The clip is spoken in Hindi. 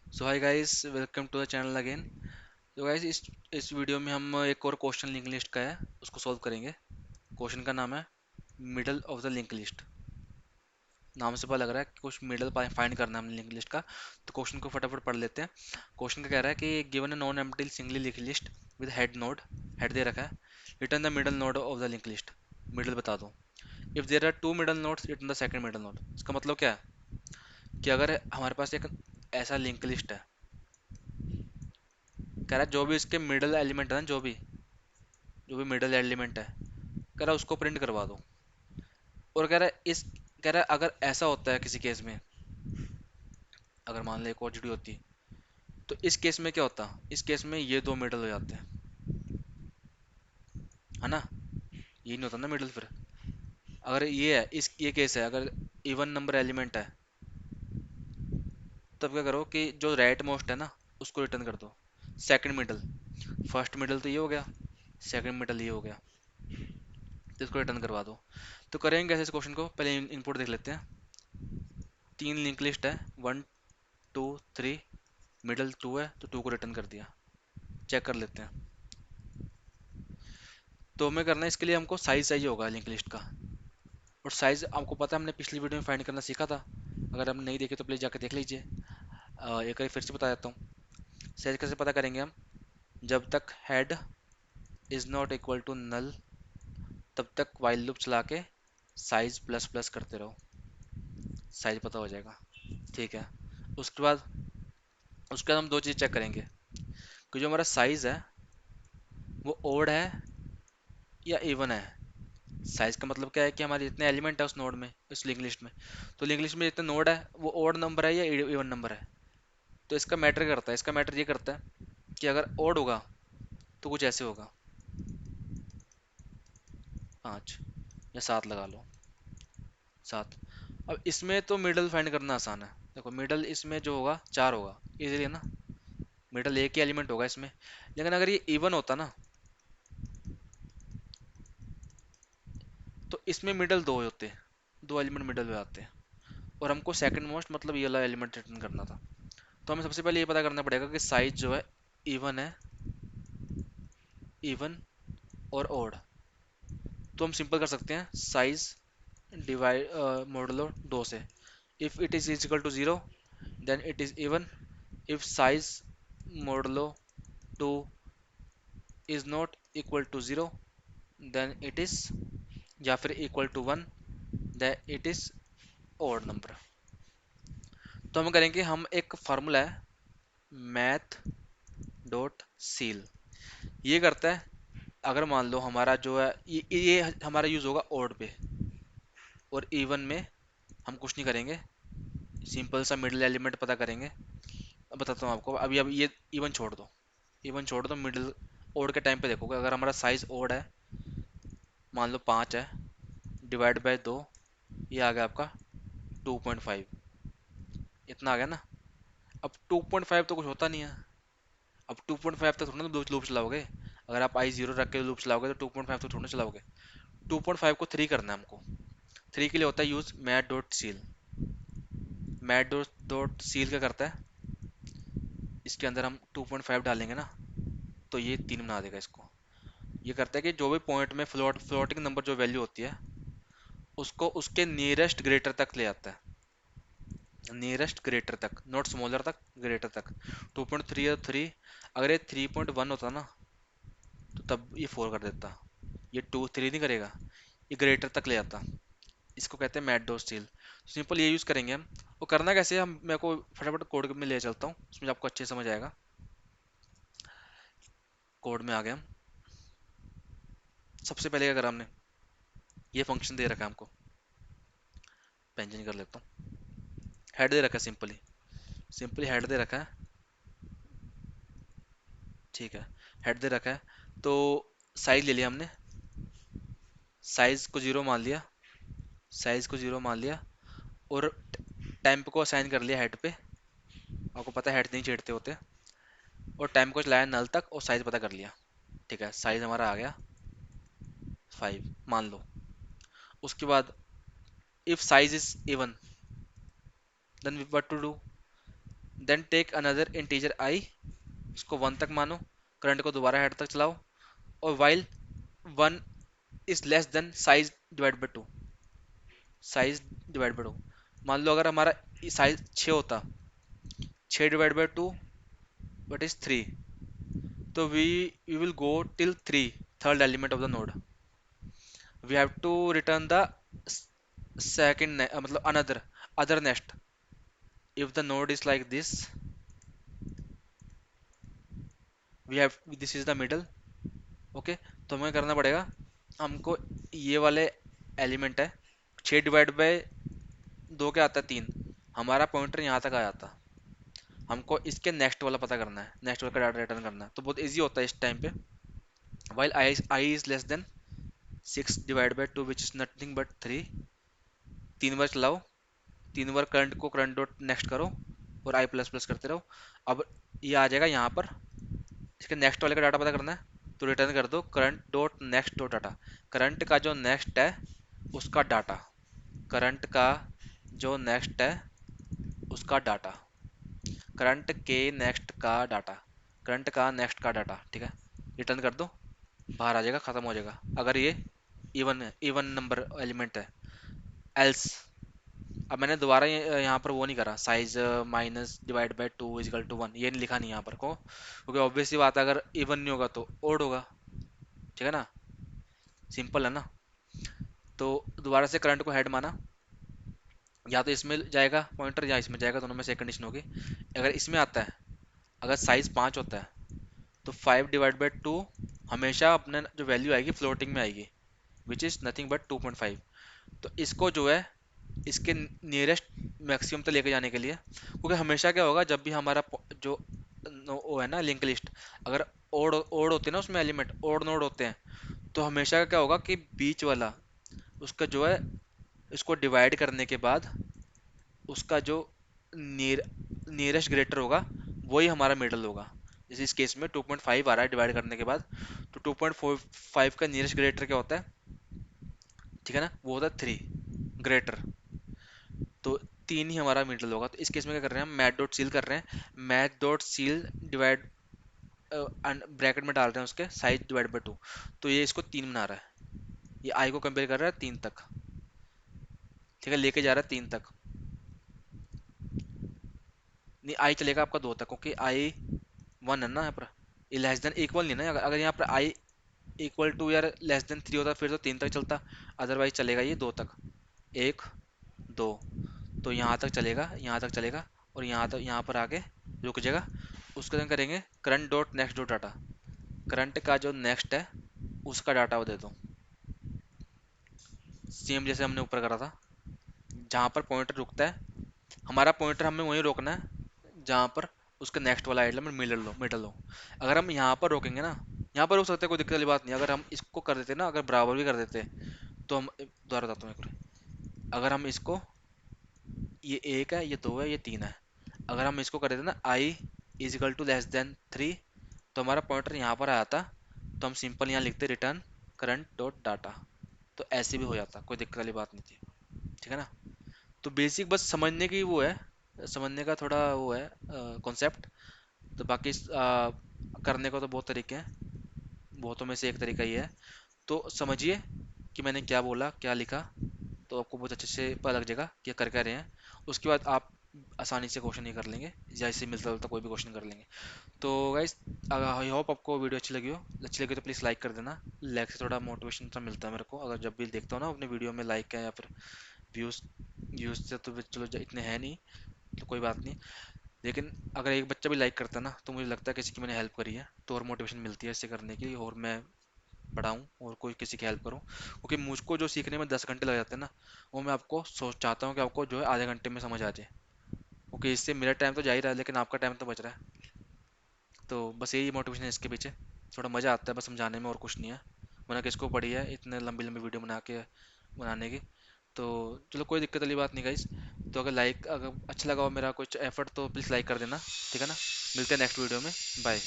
So hi guys, welcome to the channel again. तो गाइस इस वीडियो में हम एक और क्वेश्चन लिंक लिस्ट का है, उसको सॉल्व करेंगे। क्वेश्चन का नाम है middle of the link list. नाम से पता लग रहा है कि कुछ मिडल फाइंड करना है हमने लिंक लिस्ट का। तो क्वेश्चन को फटाफट पढ़ लेते हैं। क्वेश्चन का कह रहा है कि given a non empty singly link list with head node, head दे रखा है, return the middle node of the link list. Middle बता दो। If there are two middle nodes, return the second middle node. इसका मतलब क्या है कि अगर हमारे पास एक ऐसा लिंक लिस्ट है, कह रहा है जो भी इसके मिडल एलिमेंट है ना, जो भी मिडल एलिमेंट है, कह रहा है उसको प्रिंट करवा दो। और कह रहा है अगर ऐसा होता है किसी केस में, अगर मान लो एक और जुड़ी होती, तो इस केस में क्या होता, इस केस में ये दो मिडल हो जाते हैं, है ना। ये नहीं होता ना मिडल फिर। अगर ये है, इस ये केस है, अगर इवन नंबर एलिमेंट है, तब क्या करो कि जो राइट मोस्ट है ना, उसको रिटर्न कर दो। सेकंड मिडल, फर्स्ट मिडल तो ये हो गया, सेकंड मिडल ये हो गया, तो इसको रिटर्न करवा दो। तो करेंगे कैसे इस क्वेश्चन को, पहले इनपुट देख लेते हैं। तीन लिंक लिस्ट है, 1 2 3, मिडल 2 है तो 2 को रिटर्न कर दिया। चेक कर लेते हैं। तो हमें करना है, इसके लिए हमको साइज चाहिए होगा लिंक लिस्ट का। और साइज आपको पता है, हमने पिछली वीडियो में फाइंड करना सीखा था। अगर हम नहीं देखे तो प्लीज़ जाकर देख लीजिए। एक बार फिर से बता देता हूँ। साइज कैसे पता करेंगे हम, जब तक head is not equal to null, तब तक वाइल लूप चला के साइज प्लस प्लस करते रहो, साइज पता हो जाएगा। ठीक है। उसके बाद उसके बाद हम दो चीज़ चेक करेंगे कि जो हमारा साइज है वो ओड है या इवन है। साइज का मतलब क्या है कि हमारे जितने एलिमेंट है उस नोड में, उस लिंक लिस्ट में, तो लिंक लिस्ट में जितने नोड है वो ओड नंबर है या इवन नंबर है। तो इसका मैटर करता है, इसका मैटर ये करता है कि अगर ओड होगा तो कुछ ऐसे होगा, 5 या 7 लगा लो, 7। अब इसमें तो मिडल फाइंड करना आसान है। देखो मिडल इसमें जो होगा 4 होगा, इजीली है ना। मिडल एक ही एलिमेंट होगा इसमें। लेकिन अगर ये इवन होता ना, तो इसमें मिडल दो होते, दो एलिमेंट मिडल में आते हैं। और हमको सेकंड मोस्ट मतलब ये वाला एलिमेंट रिटर्न करना था। तो हमें सबसे पहले ये पता करना पड़ेगा कि साइज जो है इवन है, इवन और ओड। तो हम सिंपल कर सकते हैं, साइज डिवाइड मॉडुलो 2 से। If it is equal to 0 then it is even. If size modulo 2 is not equal to 0 then it is, या फिर equal to 1, then it is odd number. तो हम करेंगे, हम एक फार्मूला है मैथ डॉट सील, ये करता है। अगर मान लो हमारा जो है ये हमारा यूज होगा ओड पे, और इवन में हम कुछ नहीं करेंगे, सिंपल सा मिडिल एलिमेंट पता करेंगे। अब बताता हूँ आपको, अभी अब ये इवन छोड़ दो, इवन छोड़ दो, मिडिल ओड के टाइम पे देखोगे, अगर हमारा साइज ओड है, मान लो 5 है, डिवाइड बाय 2, ये आ गया आपका 2.5। इतना आ गया ना। अब 2.5 तो कुछ होता नहीं है। अब 2.5 तक थोड़ा ना लूप चलाओगे। अगर आप i0 रख के लूप चलाओगे तो 2.5 तो थोड़ा ना चलाओगे। 2.5 को 3 करना है हमको। 3 के लिए होता है use math dot seal. Math dot seal क्या करता है, इसके अंदर हम 2.5 डालेंगे ना, तो ये 3 बना देगा इसको। ये करता है कि जो भी पॉइंट में फ्लोटिंग नंबर जो वैल्यू होती है, उसको उसके नियरेस्ट ग्रेटर तक ले आता है। नियरेस्ट ग्रेटर तक, नॉट स्मॉलर तक, ग्रेटर तक। 2.3 या 3, अगर ये 3.1 होता ना, तो तब ये 4 कर देता। ये 2 3 नहीं करेगा, ये ग्रेटर तक ले आता। इसको कहते हैं मैट डॉट स्टील। सिंपल ये यूज़ करेंगे हम। वो करना कैसे है, हम मेरे को फटाफट कोड में ले चलता हूँ, उसमें आपको अच्छे से समझ आएगा। कोड में आ गए हम। सबसे पहले क्या करा हमने, ये फंक्शन दे रखा है हमको, पेंशन कर लेता हूँ। हेड दे रखा है, सिंपली सिंपली हेड दे रखा है। ठीक है, हेड दे रखा है। तो साइज ले लिया हमने, साइज को 0 मान लिया, साइज को 0 मान लिया, और टेम्प को असाइन कर लिया हेड पे। आपको पता है हेड नहीं छेड़ते होते। और टाइम को चलाया नल तक और साइज पता कर लिया। ठीक है, साइज हमारा आ गया 5 मान लो। उसके बाद if size is even, then what to do, then take another integer i, उसको 1 तक मानो, करंट को दोबारा हेड तक चलाओ, और while 1 is less than size divide by 2, size divide by 2। मान लो अगर हमारा साइज 6 होता, 6 डिवाइड बाई 2 वट इज 3, तो we will go till 3, third element of the node, we have to return the second, मतलब another other next, if the node is like this, we have this is the middle, okay. तो हमें करना पड़ेगा, हमको ये वाले एलिमेंट है 6 डिवाइड बाय 2 क्या आता है 3, हमारा पॉइंटर यहाँ तक आ जाता, हमको इसके नेक्स्ट वाला पता करना है, नेक्स्ट वाला का डाटा रिटर्न करना है, तो बहुत इजी होता है इस टाइम पे। While I is less than 6 divide by 2 which is nothing but 3, 3 बार चलाओ, 3 बार करंट को करंट डॉट नेक्स्ट करो और आई प्लस प्लस करते रहो। अब ये आ जाएगा यहाँ पर, इसके नेक्स्ट वाले का डाटा पता करना है, तो रिटर्न कर दो current dot next dot data, current का जो नेक्स्ट है उसका डाटा, करंट का जो नेक्स्ट है उसका डाटा, करंट के नेक्स्ट का डाटा, करंट का नेक्स्ट का डाटा, ठीक है। रिटर्न कर दो, बाहर आ जाएगा, खत्म हो जाएगा अगर ये इवन है, इवन नंबर एलिमेंट है। एल्स, अब मैंने दोबारा यहाँ पर वो नहीं करा, size minus divide by 2 equal to 1, ये नहीं लिखा नहीं यहाँ पर को, क्योंकि ऑब्वियसली बात है अगर इवन नहीं होगा तो ओड होगा, ठीक है ना, सिंपल है ना। तो दोबारा से करंट को हेड माना, या तो इसमें जाएगा पॉइंटर या इसमें जाएगा, दोनों में से एक कंडीशन होगी। अगर इसमें आता है, अगर साइज 5 होता है तो 5 डिवाइड बाई 2 हमेशा अपने जो वैल्यू आएगी फ्लोटिंग में आएगी, विच इज़ नथिंग बट 2.5। तो इसको जो है इसके नियरेस्ट मैक्सिमम तक लेके जाने के लिए, क्योंकि हमेशा क्या होगा जब भी हमारा जो वो है ना लिंक लिस्ट, अगर ओड ओड होते हैं ना उसमें एलिमेंट ओड नोड होते हैं, तो हमेशा क्या होगा कि बीच वाला उसका जो है, इसको डिवाइड करने के बाद उसका जो नियरेस्ट ग्रेटर होगा वही हमारा मिडल होगा। जैसे इस केस में 2.5 आ रहा है डिवाइड करने के बाद, तो 2.45 का नियरेस्ट ग्रेटर क्या होता है, ठीक है ना, वो होता है 3 ग्रेटर, तो 3 ही हमारा मिडल होगा। तो इस केस में क्या कर रहे हैं हम, मैथ डॉट सील कर रहे हैं, math dot seal divide bracket में डाल रहे हैं उसके साइज डिवाइड बाई 2, तो ये इसको 3 बना रहा है, ये आई को कंपेयर कर रहा है 3 तक, ठीक है, लेके जा रहा है 3 तक, नहीं आई चलेगा आपका 2 तक, क्योंकि आई 1 है ना यहाँ पर, ये लेस देन इक्वल नहीं ना, अगर यहाँ पर आई इक्वल टू या लेस देन 3 होता फिर तो 3 तक चलता, अदरवाइज चलेगा ये 2 तक, 1 2, तो यहाँ तक चलेगा, यहाँ तक चलेगा, और यहाँ तक, यहाँ पर आके रुक जाएगा। उसके बाद करेंगे current dot next dot data, current का जो नेक्स्ट है उसका डाटा वो दे दो, सेम जैसे हमने ऊपर करा था, जहाँ पर पॉइंटर रुकता है हमारा पॉइंटर हमें वहीं रोकना है जहाँ पर उसका नेक्स्ट वाला एलिमेंट मिडल हो। अगर हम यहाँ पर रोकेंगे ना, यहाँ पर रुक सकते हैं, कोई दिक्कत वाली बात नहीं, अगर हम इसको कर देते ना, अगर बराबर भी कर देते तो हम दोबारा बताता हूँ एक बार। अगर हम इसको, ये 1 है, ये 2 है, ये 3 है, अगर हम इसको कर देते ना I equal to less than 3, तो हमारा पॉइंटर यहाँ पर आया था, तो हम सिंपल यहाँ लिखते रिटर्न करंट डॉट डाटा, तो ऐसे भी हो जाता, कोई दिक्कत वाली बात नहीं थी, ठीक है ना। तो बेसिक बस समझने की वो है, समझने का थोड़ा वो है कॉन्सेप्ट, तो बाकी करने को तो बहुत तरीके हैं, बहुतों में से एक तरीका ये है। तो समझिए कि मैंने क्या बोला क्या लिखा, तो आपको बहुत अच्छे से पता लग जाएगा कि कर क्या रहे हैं। उसके बाद आप आसानी से क्वेश्चन ये कर लेंगे, या इससे मिलता जुलता कोई भी क्वेश्चन कर लेंगे। तो गाइस, आई होप आपको वीडियो अच्छी लगी तो प्लीज़ लाइक कर देना, लाइक से थोड़ा मोटिवेशन सा मिलता है मेरे को, अगर जब भी देखता हूँ ना अपने वीडियो में लाइक है या फिर व्यूज़, व्यूज़ से तो चलो इतने हैं नहीं, तो कोई बात नहीं, लेकिन अगर एक बच्चा भी लाइक करता है ना, तो मुझे लगता है किसी की मैंने हेल्प करी है, तो और मोटिवेशन मिलती है इससे करने की, और मैं बढ़ाऊँ और कोई किसी की हेल्प करूँ, क्योंकि मुझको जो सीखने में 10 घंटे लग जाते हैं ना, वो मैं आपको चाहता हूँ कि आपको जो है आधे घंटे में समझ आ जाए, क्योंकि इससे मेरा टाइम तो जा ही रहा है लेकिन आपका टाइम तो बच रहा है। तो बस यही मोटिवेशन है इसके पीछे, थोड़ा मज़ा आता है बस समझाने में, और कुछ नहीं है, मैंने किसको पड़ी है इतने लंबी लंबी वीडियो बनाने की। तो चलो कोई दिक्कत वाली बात नहीं गाइस, तो अगर अच्छा लगा हो मेरा कुछ एफर्ट तो प्लीज़ लाइक कर देना, ठीक है ना। मिलते हैं नेक्स्ट वीडियो में, बाय।